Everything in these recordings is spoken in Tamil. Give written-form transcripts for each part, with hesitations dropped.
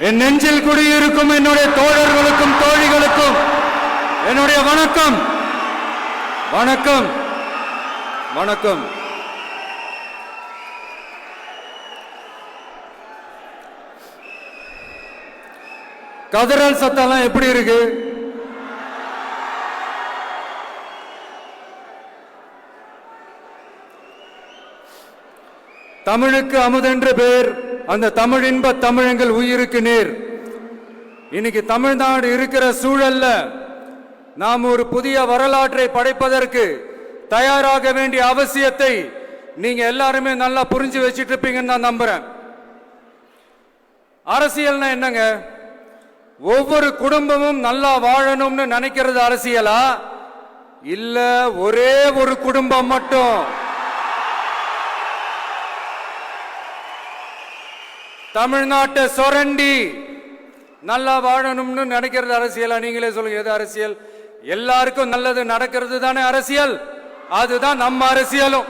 என் நெஞ்சில் குடியிருக்கும் என்னுடைய தோழர்களுக்கும் தோழிகளுக்கும் என்னுடைய வணக்கம். வணக்கம் வணக்கம். கதறல் சத்தம் எப்படி இருக்கு? தமிழுக்கு அமுதென்று பேர், அந்த தமிழ் இன்ப தமிழங்கள் உயிருக்கு நேர். இன்னைக்கு தமிழ்நாடு இருக்கிற சூழல்ல நாம் ஒரு புதிய வரலாற்றை படைப்பதற்கு தயாராக வேண்டிய அவசியத்தை நீங்க எல்லாருமே நல்லா புரிஞ்சு வச்சிட்டு இருப்பீங்கன்னு நான் நம்புறேன். அரசியல்னா என்னங்க? ஒவ்வொரு குடும்பமும் நல்லா வாழணும்னு நினைக்கிறது அரசியலா? இல்ல ஒரே ஒரு குடும்பம் மட்டும் தமிழ்நாட்டை சொரண்டி நல்லா வாழணும்னு நினைக்கிறது அரசியலா? நீங்களே சொல்லுங்க, எது அரசியல்? எல்லாருக்கும் நல்லது நடக்கிறது தானே அரசியல். அதுதான் நம்ம அரசியலும்.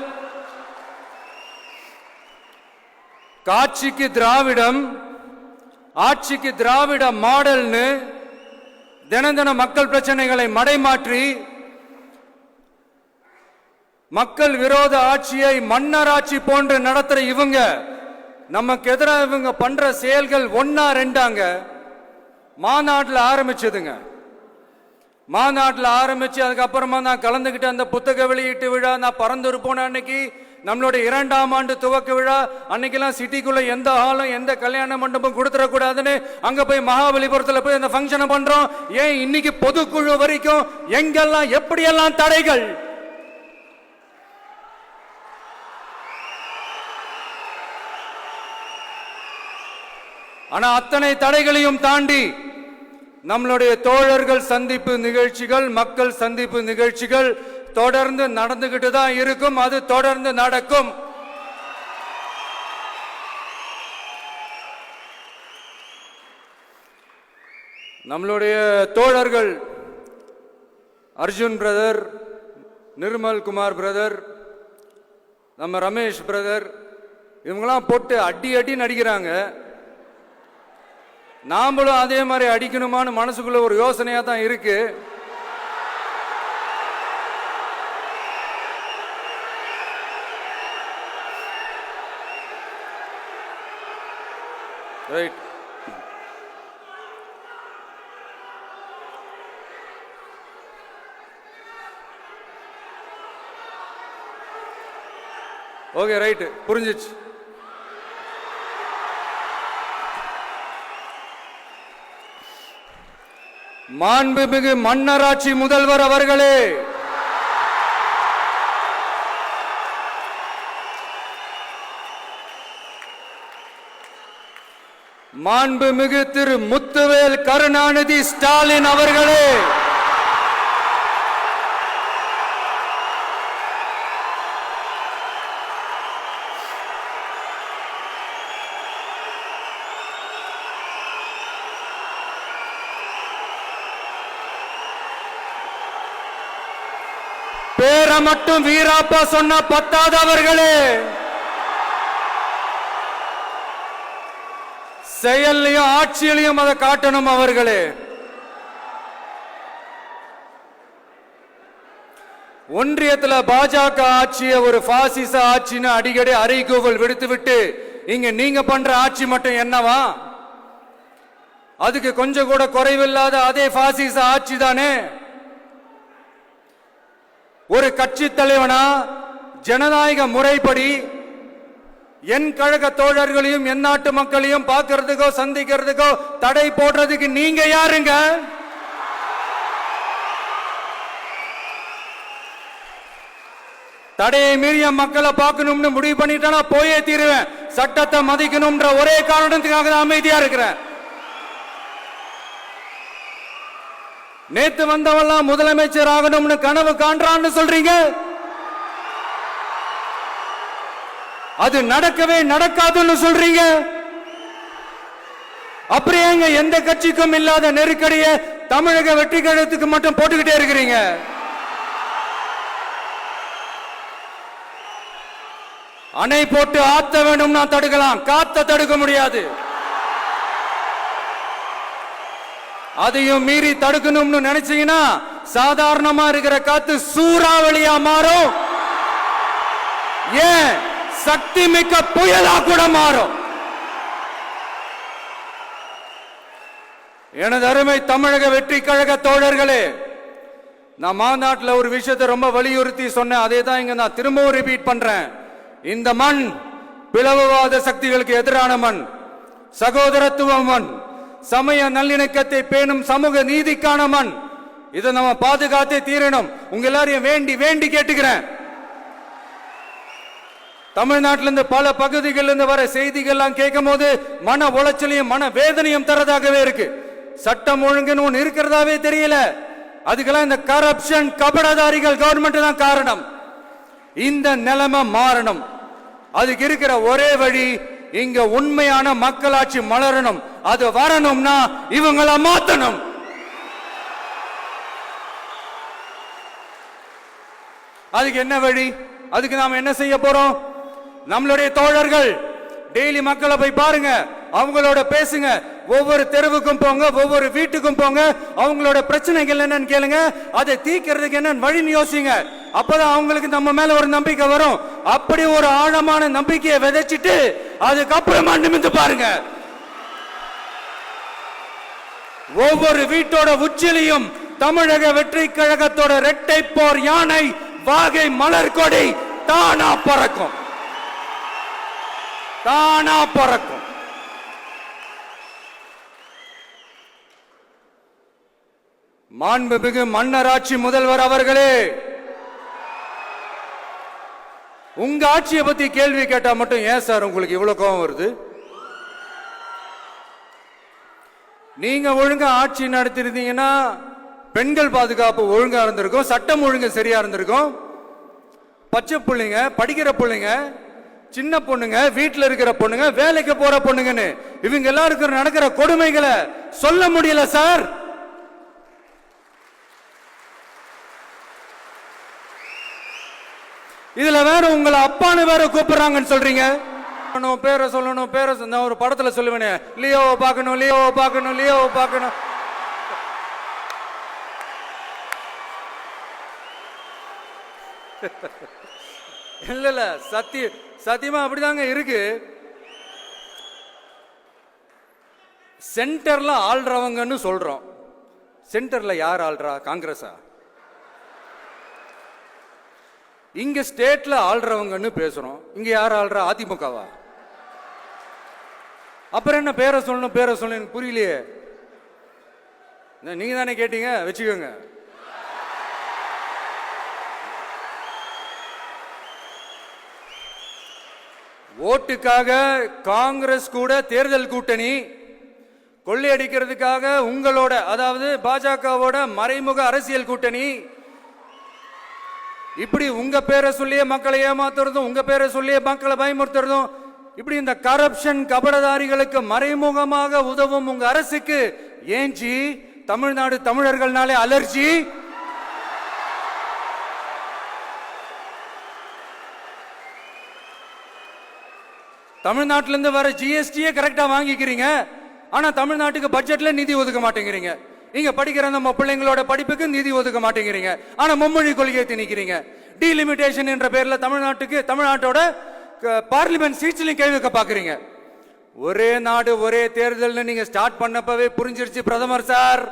காட்சிக்கு திராவிடம், ஆட்சிக்கு திராவிட மாடல்னு தினம் தினம் மக்கள் பிரச்சனைகளை மடைமாற்றி மக்கள் விரோத ஆட்சியை மன்னராட்சி போன்று நடத்துற இவங்க நமக்கு எதிராக இவங்க பண்ற செயல்கள் ஒன்னா ரெண்டாங்க. மாநாட்டில் ஆரம்பிச்சதுங்க. மாநாட்டில் ஆரம்பிச்சு அதுக்கப்புறமா நான் கலந்துகிட்ட அந்த புத்தக வெளியீட்டு விழா, நான் பறந்துரு போன அன்னைக்கு நம்மளுடைய 2ஆம் ஆண்டு துவக்க விழா அன்னைக்கெல்லாம் சிட்டிக்குள்ள எந்த ஹாலும் எந்த கல்யாண மண்டபம் கொடுத்துடக்கூடாதுன்னு அங்க போய் மகாபலிபுரத்தில் போய் அந்த ஃபங்க்ஷனை பண்றோம். ஏன் இன்னைக்கு பொதுக்குழு வரைக்கும் எங்கெல்லாம் எப்படியெல்லாம் தடைகள்? ஆனா அத்தனை தடைகளையும் தாண்டி நம்மளுடைய தோழர்கள் சந்திப்பு நிகழ்ச்சிகள், மக்கள் சந்திப்பு நிகழ்ச்சிகள் தொடர்ந்து நடந்துகிட்டு தான் இருக்கும். அது தொடர்ந்து நடக்கும். நம்மளுடைய தோழர்கள் அர்ஜுன் பிரதர், நிர்மல் குமார் பிரதர், நம்ம ரமேஷ் பிரதர், இவங்கெல்லாம் போட்டு அடி அடி நடிக்கிறாங்க. நாமளும் அதே மாதிரி அடிக்கணுமான்னு மனசுக்குள்ள ஒரு யோசனையா தான் இருக்கு. ரைட். ஓகே, ரைட்டு, புரிஞ்சிச்சு. மாண்புமிகு மன்னராட்சி முதல்வர் அவர்களே, மாண்புமிகு திரு முத்துவேல் கருணாநிதி ஸ்டாலின் அவர்களே, பேரை மட்டும் வீராப்பா சொன்ன பத்தாதவர்களே, செயல்லையும் ஆட்சியிலையும் அதை காட்டணும் அவர்களே. ஒன்றியத்தில் பாஜக ஆட்சியை ஒரு பாசிச ஆட்சின்னு அடிக்கடி அறைகூவல் விடுத்துவிட்டு இங்க நீங்க பண்ற ஆட்சி மட்டும் என்னவா? அதுக்கு கொஞ்சம் கூட குறைவில்லாத அதே பாசிச ஆட்சி தானே. ஒரு கட்சி தலைவனா ஜனநாயக முறைப்படி என் கழக தோழர்களையும் என் நாட்டு மக்களையும் பார்க்கறதுக்கோ சந்திக்கிறதுக்கோ தடை போடுறதுக்கு நீங்க யாருங்க? தடையை மீறிய மக்களை பார்க்கணும்னு முடிவு பண்ணிட்டா போயே தீருவேன். சட்டத்தை மதிக்கணும்ன்ற ஒரே காரணத்துக்காக தான் அமைதியா இருக்கிறேன். நேத்து வந்தவெல்லாம் முதலமைச்சர் ஆகணும்னு கனவு காண்றான்னு சொல்றீங்க. அது நடக்கவே நடக்காதுன்னு சொல்றீங்க. அப்படியே எந்த கட்சிக்கும் இல்லாத நெருக்கடியை தமிழக வெற்றி கழகத்துக்கு மட்டும் போட்டுக்கிட்டே இருக்கிறீங்க. அணை போட்டு ஆத்த வேணும்னா தடுக்கலாம், காத்த தடுக்க முடியாது. அதையும் மீறி தடுக்கணும்னு நினைச்சீங்கன்னா சாதாரணமா இருக்கிற காத்து சூறாவளியா மாறும், ஏன் சக்தி மிக்க புயலா கூட மாறும். எனது அருமை தமிழக வெற்றி கழக தோழர்களே, நான் மாநாட்டில் ஒரு விஷயத்தை ரொம்ப வலியுறுத்தி சொன்னேன். அதே தான் இங்க நான் திரும்பவும் ரிப்பீட் பண்றேன். இந்த மண் பிளவுவாத சக்திகளுக்கு எதிரான மண், சகோதரத்துவ மண், சமய நல்லிணக்கத்தை பேணும் சமூக நீதிக்கான மண். இதை நம்ம பாதுகாத்தே தீரணும். உங்க எல்லாரையும் வேண்டி வேண்டி கேட்டுக்கிறேன். தமிழ்நாட்டிலிருந்து பல பகுதிகளிலிருந்து வர செய்திகள்லாம் கேட்கும் போது மன உளைச்சலையும் மன வேதனையும் தரதாகவே இருக்கு. சட்டம் ஒழுங்குன்னு ஒன்று இருக்கிறதாவே தெரியல. அதுக்கெல்லாம் இந்த கரப்ஷன் கபடதாரிகள் கவர்மெண்ட் தான் காரணம். இந்த நிலைமை மாறணும். அதுக்கு இருக்கிற ஒரே வழி, இங்க உண்மையான மக்களாட்சி மலரணும். அது வரணும்னா இவங்கள மாத்தணும். அதுக்கு என்ன வழி? அதுக்கு நாம என்ன செய்ய போறோம்? நம்மளுடைய தோழர்கள் டெய்லி மக்களை போய் பாருங்க, அவங்களோட பேசுங்க, ஒவ்வொரு தெருவுக்கும் போங்க, ஒவ்வொரு வீட்டுக்கும் போங்க, அவங்களோட பிரச்சனைகள் என்னன்னு கேளுங்க, அதை தீர்க்கிறதுக்கு என்ன வழின்னு யோசிங்க. அப்பதான் அவங்களுக்கு நம்ம மேல ஒரு நம்பிக்கை வரும். அப்படி ஒரு ஆழமான நம்பிக்கையை விதைச்சிட்டு அதுக்கப்புறமா நிமிந்து பாருங்க. ஒவ்வொரு வீட்டோட உச்சிலையும் தமிழக வெற்றி கழகத்தோட இரட்டை போர் யானை வாகை மலர் கொடி தானா பறக்கும், தானா பறக்கும். மாண்புமிகு மன்னராட்சி முதல்வர் அவர்களே, உங்க ஆட்சியை பத்தி கேள்வி கேட்டா மட்டும் ஏன் சார் உங்களுக்கு இவ்வளவு கோபம் வருது? நீங்க ஒழுங்கா ஆட்சி நடத்திருந்தீங்கன்னா பெண்கள் பாதுகாப்பு ஒழுங்கா இருந்திருக்கும், சட்டம் ஒழுங்கு சரியா இருந்திருக்கும். பச்சை பிள்ளைங்க, படிக்கிற பிள்ளைங்க, சின்ன பொண்ணுங்க, வீட்டுல இருக்கிற பொண்ணுங்க, வேலைக்கு போற பொண்ணுங்கன்னு இவங்க எல்லாருக்கும் நடக்கிற கொடுமைகளை சொல்ல முடியல சார். இதுல வேற உங்களை அப்பான்னு வேற கூப்பிடுறாங்கன்னு சொல்றீங்க. பேரை சொல்லணும், பேரை நான் ஒரு படத்துல சொல்லுவேனே, லியோவை பார்க்கணும், லியோவை பார்க்கணும், லியோவை பார்க்கணும். இல்ல இல்ல, சத்தியமா அப்படிதாங்க இருக்கு. சென்டர்ல ஆள்றவங்கன்னு சொல்றோம். சென்டர்ல யார் ஆள்றா? காங்கிரஸா? இங்க ஸ்டேட்ல ஆள்றவங்கன்னு பேசுறோம். இங்க யார் ஆள்றா? அதிமுகவா? அப்புறம் என்ன பேரை சொல்லணும், பேரை சொல்லணும்? எனக்கு புரியலையே. நீங்க தானே கேட்டீங்க, வச்சுக்கோங்க. ஓட்டுக்காக காங்கிரஸ் கூட தேர்தல் கூட்டணி, கொள்ளையடிக்கிறதுக்காக உங்களோட, அதாவது பாஜகவோட மறைமுக அரசியல் கூட்டணி, இப்படி உங்க பேரை சொல்லியே மக்களை ஏமாத்துறதும், உங்க பேரை சொல்லியே மக்களை பயமுறுத்துறதும், இப்படி இந்த கரப்ஷன் கபடதாரிகளுக்கு மறைமுகமாக உதவும் உங்க அரசுக்கு ஏஞ்சி தமிழ்நாடு தமிழர்கள்னாலே அலர்ஜி. தமிழ்நாட்டிலிருந்து வர ஜிஎஸ்டியே கரெக்டா வாங்கிக்கிறீங்க, ஆனா தமிழ்நாட்டுக்கு பட்ஜெட்ல நிதி ஒதுக்க மாட்டேங்கிறீங்க. இங்க படிக்கிற நம்ம பிள்ளைங்களோட படிப்புக்கு நிதி ஒதுக்க மாட்டேங்கிறீங்க, ஆனா மும்மொழி கொள்கையை திணிக்கிறீங்க. டீலிமிட்டேஷன் என்ற பேர்ல தமிழ்நாட்டோட பார்லிமெண்ட் சீட்ஸ்லயும் கை வைக்க பாக்குறீங்க. ஒரே நாடு ஒரே தேர்தல் நீங்க ஸ்டார்ட் பண்ணப்பவே புரிஞ்சிருச்சு பிரதமர் சார்,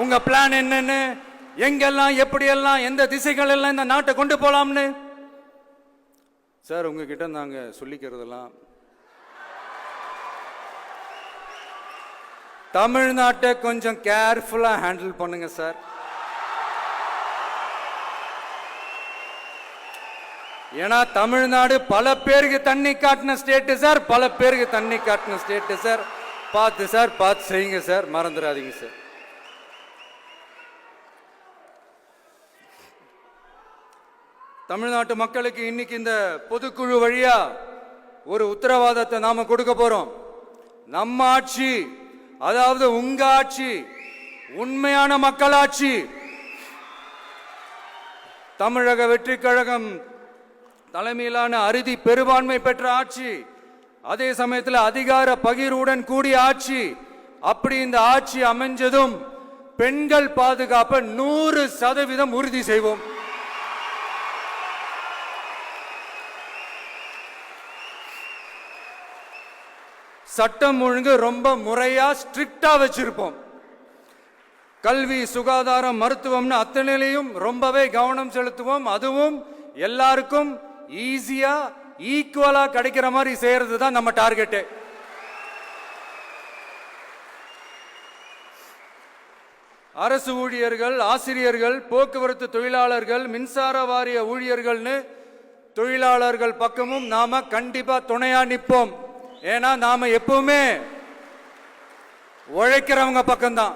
உங்க பிளான் என்னன்னு, எங்கெல்லாம் எப்படியெல்லாம் எந்த திசைகள் எல்லாம் இந்த நாட்டை கொண்டு போலாம்னு. சார் உங்ககிட்ட நாங்க சொல்லிக்கிறதெல்லாம், தமிழ்நாட்டை கொஞ்சம் கேர்ஃபுல்லா ஹேண்டில் பண்ணுங்க சார். ஏன்னா தமிழ்நாடு பல பேருக்கு தண்ணி காட்டின ஸ்டேட் சார், பல பேருக்கு தண்ணி காட்டின ஸ்டேட் சார். பார்த்து சார், பார்த்து செய்யுங்க சார், மறந்துடாதீங்க சார். தமிழ்நாட்டு மக்களுக்கு இன்னைக்கு இந்த பொதுக்குழு வழியா ஒரு உத்தரவாதத்தை நாம கொடுக்க போறோம். நம்ம ஆட்சி, அதாவது உங்க ஆட்சி, உண்மையான மக்களாட்சி, தமிழக வெற்றி கழகம் தலைமையிலான அறுதி பெரும்பான்மை பெற்ற ஆட்சி, அதே சமயத்தில் அதிகார பகிர்வுடன் கூடிய ஆட்சி, அப்படி இந்த ஆட்சி அமைஞ்சதும் பெண்கள் பாதுகாப்பை 100% உறுதி செய்வோம். சட்டம் ஒழுங்கு ரொம்ப முறையா ஸ்ட்ரிக்டா வச்சிருப்போம். கல்வி, சுகாதாரம், மருத்துவம்னு அத்தனையிலையும் ரொம்பவே கவனம் செலுத்துவோம். அதுவும் எல்லாருக்கும் ஈஸியா ஈக்குவலா கிடைக்கிற மாதிரி செய்யறது தான் நம்ம டார்கெட். அரசு ஊழியர்கள், ஆசிரியர்கள், போக்குவரத்து தொழிலாளர்கள், மின்சார வாரிய ஊழியர்கள்னு தொழிலாளர்கள் பக்கமும் நாம கண்டிப்பா துணையா நிற்போம். ஏன்னா நாம எப்பவுமே உழைக்கிறவங்க பக்கம்தான்.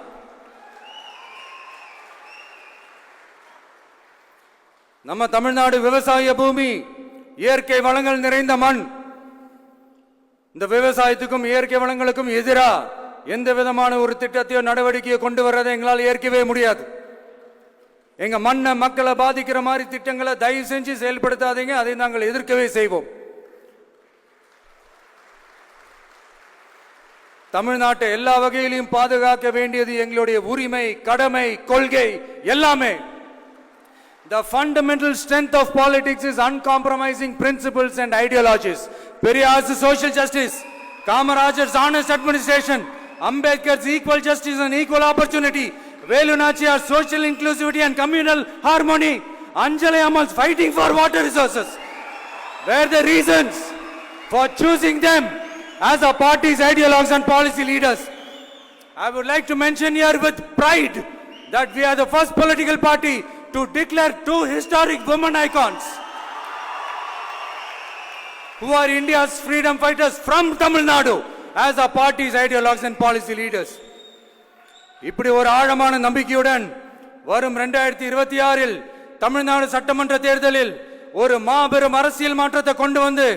நம்ம தமிழ்நாடு விவசாய பூமி, இயற்கை வளங்கள் நிறைந்த மண். இந்த விவசாயத்துக்கும் இயற்கை வளங்களுக்கும் எதிரா எந்த விதமான ஒரு திட்டத்தையோ நடவடிக்கையோ கொண்டு வர்றதை எங்களால் ஏற்கவே முடியாது. எங்க மண்ணை, மக்களை பாதிக்கிற மாதிரி திட்டங்களை தயவு செஞ்சு செயல்படுத்தாதீங்க. அதை நாங்கள் எதிர்க்கவே செய்வோம். தமிழ்நாட்டை எல்லா வகையிலும் பாதுகாக்க வேண்டியது எங்களுடைய உரிமை, கடமை, கொள்கை எல்லாமே. The fundamental strength of politics is uncompromising principles and ideologies. Periyar's social justice, Kamaraj's honest administration, Ambedkar's equal justice and equal opportunity, Velu Nachiyar's social inclusivity and communal harmony, Anjali Amal's fighting for water resources were the reasons for choosing them as our party's ideologues and policy leaders. I would like to mention here with pride that we are the first political party to declare two historic women icons who are India's freedom fighters from Tamil Nadu as our party's ideologues and policy leaders. இப்படி ஒரு ஆழமான நம்பிக்கையுடன் வரும் 2026 தமிழ்நாடு சட்டமன்ற தேர்தலில் ஒரு மாபெரும் அரசியல் மாற்றத்தை கொண்டு வந்து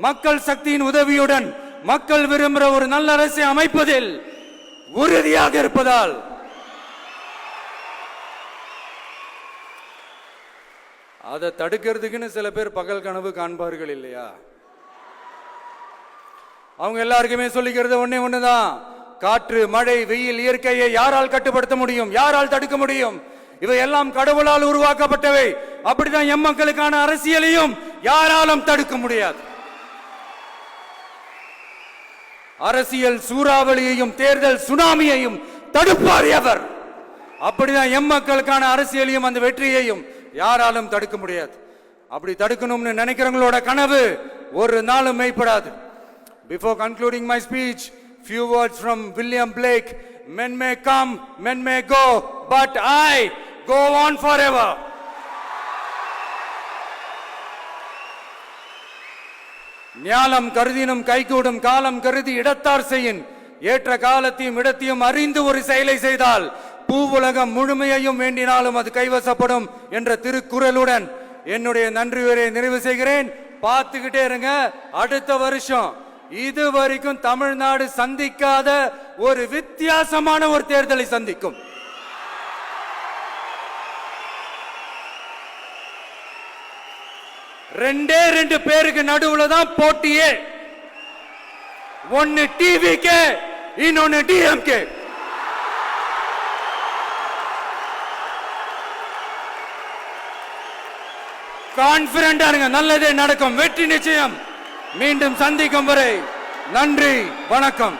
மக்கள் சக்தியின் உதவியுடன் மக்கள் விரும்புகிற ஒரு நல்ல அரசை அமைப்பதில் உறுதியாக இருப்பதால் அதை தடுக்கிறதுக்குன்னு சில பேர் பகல் கனவு காண்பார்கள் இல்லையா? அவங்க எல்லாருக்குமே சொல்லிக்கிறது ஒண்ணுதான். காற்று, மழை, வெயில், இயற்கையை யாரால் கட்டுப்படுத்த முடியும்? யாரால் தடுக்க முடியும்? இவை எல்லாம் கடவுளால் உருவாக்கப்பட்டவை. அப்படிதான் எம் மக்களுக்கான அரசியலையும் யாராலும் தடுக்க முடியாது. அரசியல் சூறாவளியையும் தேர்தல் சுனாமியையும் தடுப்பார் எவர். அப்படிதான் எம் மக்களுக்கான அரசியலையும் அந்த வெற்றியையும் யாராலும் தடுக்க முடியாது. அப்படி தடுக்கணும்னு நினைக்கிறவங்களோட கனவு ஒரு நாளும் மெய்ப்படாது. Before concluding my speech, few words from William Blake. Men may come, men may go, but I go on forever. ஞாலம் கருதினும் கைகூடும், காலம் கருதி இடத்தார் செய்யின். ஏற்ற காலத்தையும் இடத்தையும் அறிந்து ஒரு செயலை செய்தால் பூவுலகம் முழுமையையும் வேண்டினாலும் அது கைவசப்படும் என்ற திருக்குறளுடன் என்னுடைய நன்றி உரையை நிறைவு செய்கிறேன். பார்த்துக்கிட்டே இருங்க. அடுத்த வருஷம் இதுவரைக்கும் தமிழ்நாடு சந்திக்காத ஒரு வித்தியாசமான ஒரு தேர்தலை சந்திக்கும். ரெண்டு பேருக்கு நடுவுல தான் போட்டியே. ஒன்னு டிவிகே, இன்னொன்னு டிஎம்கே. கான்பிடண்டா இருங்க, நல்லதே நடக்கும், வெற்றி நிச்சயம். மீண்டும் சந்திக்கும் வரை நன்றி, வணக்கம்.